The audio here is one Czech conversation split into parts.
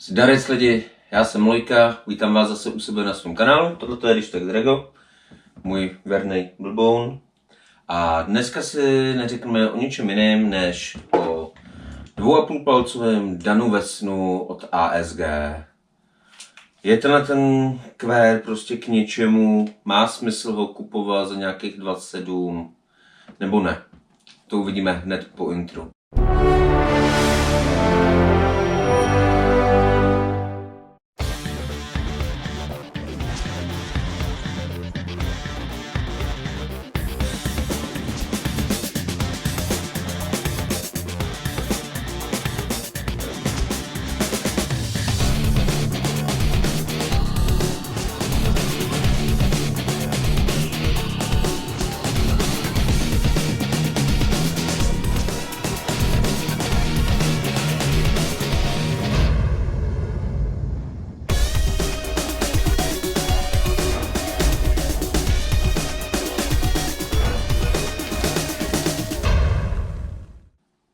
Zdarec lidi, já jsem Lojka, vítám vás zase u sebe na svém kanálu. Tohle je Když tak Drago, můj verný blboun. A dneska si neřekneme o ničem jiném, než o 2,5 palcovém Danu Vesnu od ASG. Je ten kvér prostě k něčemu, má smysl ho kupovat za nějakých 27, nebo ne? To uvidíme hned po intru.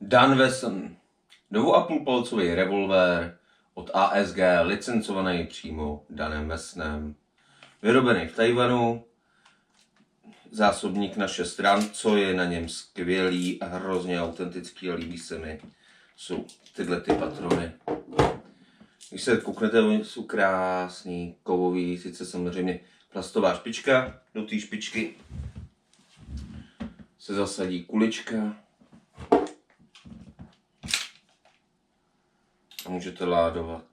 Dan Wesson, 2,5 palcový revolver od ASG, licencovaný přímo Danem Wessonem. Vyrobený v Tajvanu, zásobník na 6 stran, co je na něm skvělý a hrozně autentický a líbí se mi, jsou tyhle ty patrony. Když se kouknete, oni jsou krásný, kovový, sice samozřejmě plastová špička, do té špičky se zasadí kulička. A můžete ládovat.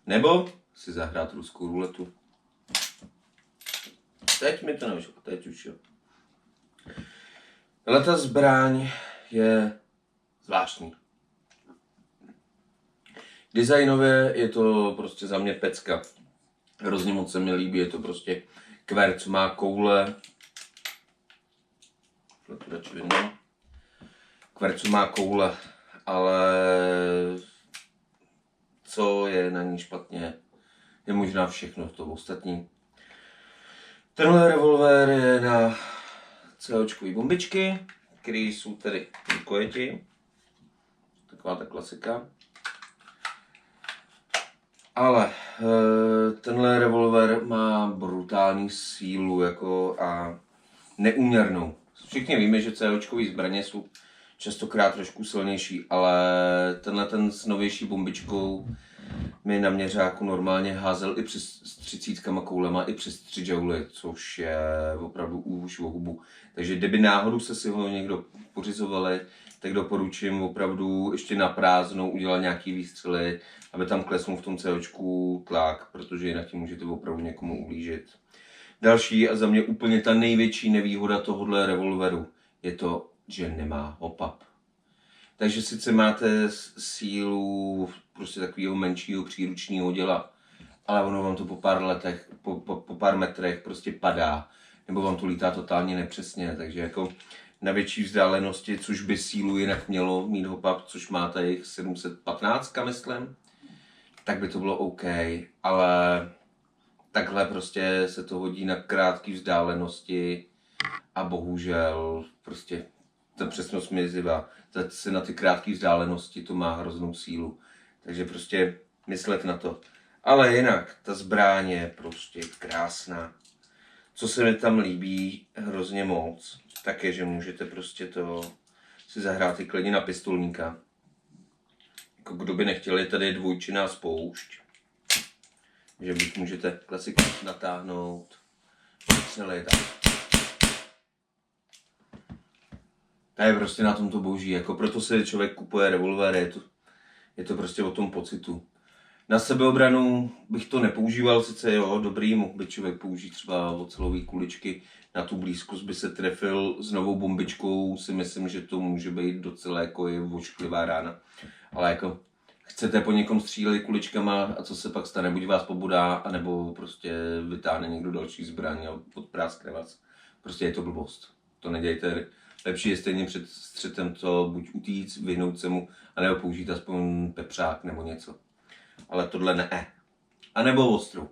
Nebo si zahrát ruskou ruletu. Teď mi to nevyšlo, teď už jo. Ale ta zbraň je zvláštní. Designově je to prostě za mě pecka. Hrozně moc se mi líbí, je to prostě kvér, co má koule. Kvér, co má koule, ale co je na ní špatně, je možná všechno to ostatní. Tenhle revolver je na COčkový bombičky, které jsou tedy kojeti. Taková ta klasika. Ale tenhle revolver má brutální sílu a neúměrnou. Všichni víme, že COčkový zbraně jsou častokrát trošku silnější, ale ten s novější bombičkou mi na měřáku normálně házel i přes 30 koulema, i přes 3 jouly, což je opravdu už o hubu. Takže kdyby náhodou se si ho někdo pořizovali, tak doporučím opravdu ještě na prázdnou udělat nějaký výstřely, aby tam klesnul v tom COčku tlak, protože jinak tím můžete opravdu někomu ublížit. Další a za mě úplně ta největší nevýhoda tohohle revolveru je to, že nemá hop-up. Takže sice máte sílu prostě takového menšího příručního děla, ale ono vám to po pár letech, po pár metrech prostě padá, nebo vám to lítá totálně nepřesně, takže jako na větší vzdálenosti, což by sílu jinak mělo mít hop-up, což máte jich 715, myslím, tak by to bylo OK, ale takhle prostě se to hodí na krátké vzdálenosti a bohužel prostě ta přesnost mizivá. Zase na ty krátké vzdálenosti to má hroznou sílu. Takže prostě myslet na to. Ale jinak, ta zbraň je prostě krásná. Co se mi tam líbí hrozně moc, tak je, že můžete prostě to si zahrát i klidně na pistolníka. Jako kdo by nechtěl, je tady dvojčinná spoušť. Že buď můžete klasiku natáhnout, celé tak. To je prostě na tomto boží, jako proto se člověk kupuje revolver, je to prostě o tom pocitu. Na sebeobranu bych to nepoužíval, sice jo, dobrý, mohl by člověk použít třeba ocelové kuličky, na tu blízkost by se trefil s novou bombičkou, si myslím, že to může být docela jako je ošklivá rána. Ale jako chcete po někom střílet kuličkama a co se pak stane, buď vás pobudá, anebo prostě vytáhne někdo další zbraň a podpráskne vás. Prostě je to blbost, to nedějte. Lepší je stejně před střetem to buď utíct, vyhnout se mu, anebo použít aspoň pepřák nebo něco. Ale tohle ne. A nebo ostrou.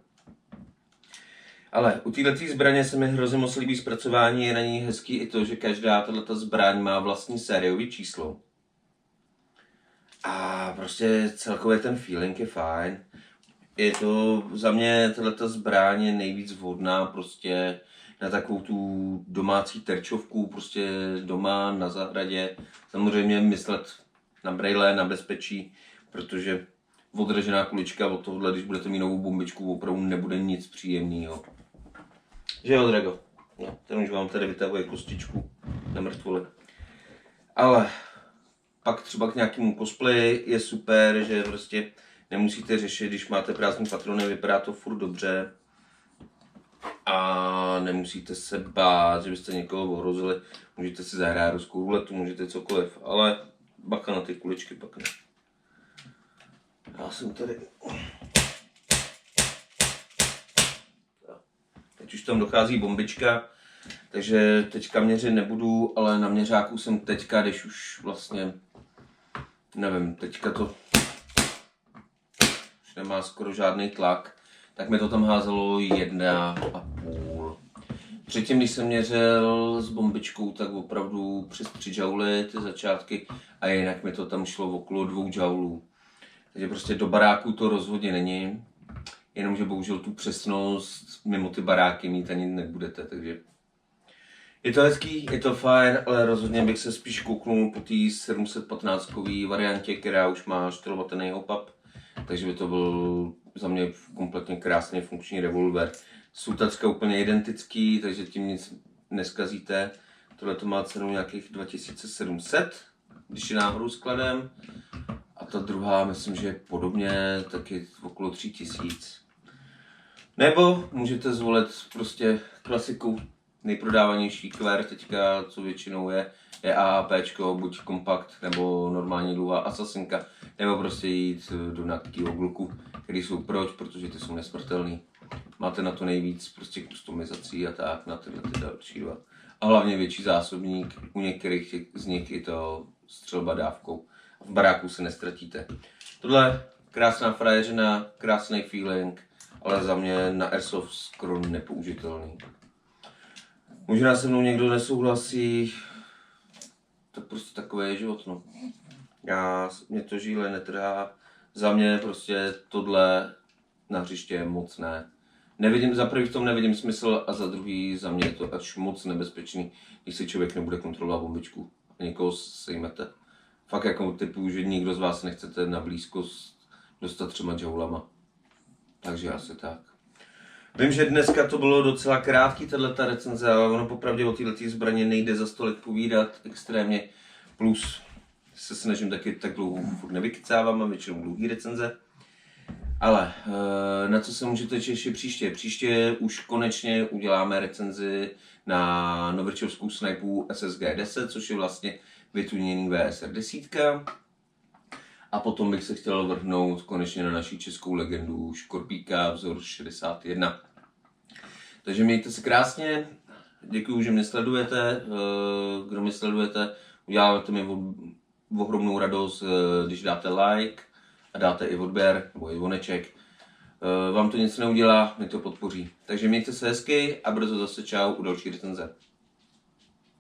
Ale u této zbraně se mi hrozně moc líbí zpracování, je na ní hezký i to, že každá tato zbraň má vlastní sériové číslo. A prostě celkově ten feeling je fajn. Je to za mě tato zbraň je nejvíc vhodná prostě na takovou tu domácí terčovku, prostě doma na zahradě. Samozřejmě myslet na brejle, na bezpečí, protože odražená kulička od tohohle, když budete mít novou bombičku, opravdu nebude nic příjemného. Že jo, Drago? No, ten už vám tady vytahuje kostičku na mrtvole. Ale pak třeba k nějakému cosplay je super, že prostě nemusíte řešit, když máte prázdný patrony, vypadá to furt dobře. A nemusíte se bát, že byste někoho ohrozili. Můžete si zahrát ruskou ruletu, můžete cokoliv, ale bacha na ty kuličky pak ne. Já jsem tady... Teď už tam dochází bombička, takže teďka měřit nebudu, ale na měřáku jsem teďka, když už vlastně, nevím, teďka to už nemá skoro žádný tlak, tak mi to tam házelo 1,5. Předtím, když jsem měřil s bombičkou, tak opravdu přes 3 jouly ty začátky a jinak mi to tam šlo okolo 2 joulů. Takže prostě do baráku to rozhodně není, jenomže bohužel tu přesnost mimo ty baráky mít ani nebudete, takže je to hezký, je to fajn, ale rozhodně bych se spíš kouknul po té 715kový variantě, která už má 4 hop-up, takže by to byl za mě kompletně krásně funkční revolver. Jsou takřka úplně identický, takže tím nic neskazíte. Tohle to má cenu nějakých 2700, když je náhodou skladem. A ta druhá, myslím, že je podobně, taky okolo 3000. Nebo můžete zvolit prostě klasiku, nejprodávanější kver teďka, co většinou je AAPčko, buď kompakt nebo normální dlouhá asasinka, nebo prostě jít do nějakého gluku, který jsou proč, protože ty jsou nesmrtelný. Máte na to nejvíc prostě kustomizací a tak na tyhle ty další dva. A hlavně větší zásobník, u některých z nich je to střelba dávkou. V baráku se nestratíte. Tohle krásná frajeřina, krásný feeling, ale za mě na Airsoft skoro nepoužitelný. Možná se mnou někdo nesouhlasí, to prostě takové je život, no. Mě to žíle netrhá, za mě prostě tohle na hřiště moc ne. Za prvý v tom nevidím smysl a za druhý za mě je to až moc nebezpečný, když si člověk nebude kontrolovat bombičku a někoho sejmete. Fakt jako typu, že nikdo z vás nechcete na blízkost dostat 3 joulama. Takže asi tak. Vím, že dneska to bylo docela krátký tato recenze, ale ono popravdě o této zbraně nejde za stolik povídat extrémně. Plus se snažím taky tak dlouho furt nevykycávám, mám většinou dlouhý recenze. Ale na co se můžete těšit příště? Příště už konečně uděláme recenzi na novičovskou snipu SSG-10, což je vlastně vytuněný VSR-10. A potom bych se chtěl vrhnout konečně na naši českou legendu Škorpíka vzor 61. Takže mějte se krásně, děkuju, že mě sledujete, kdo mě sledujete, uděláte mi ohromnou radost, když dáte like a dáte i odběr nebo i zvoneček. Vám to nic neudělá, mě to podpoří. Takže mějte se hezky a brzo zase čau u další recenze.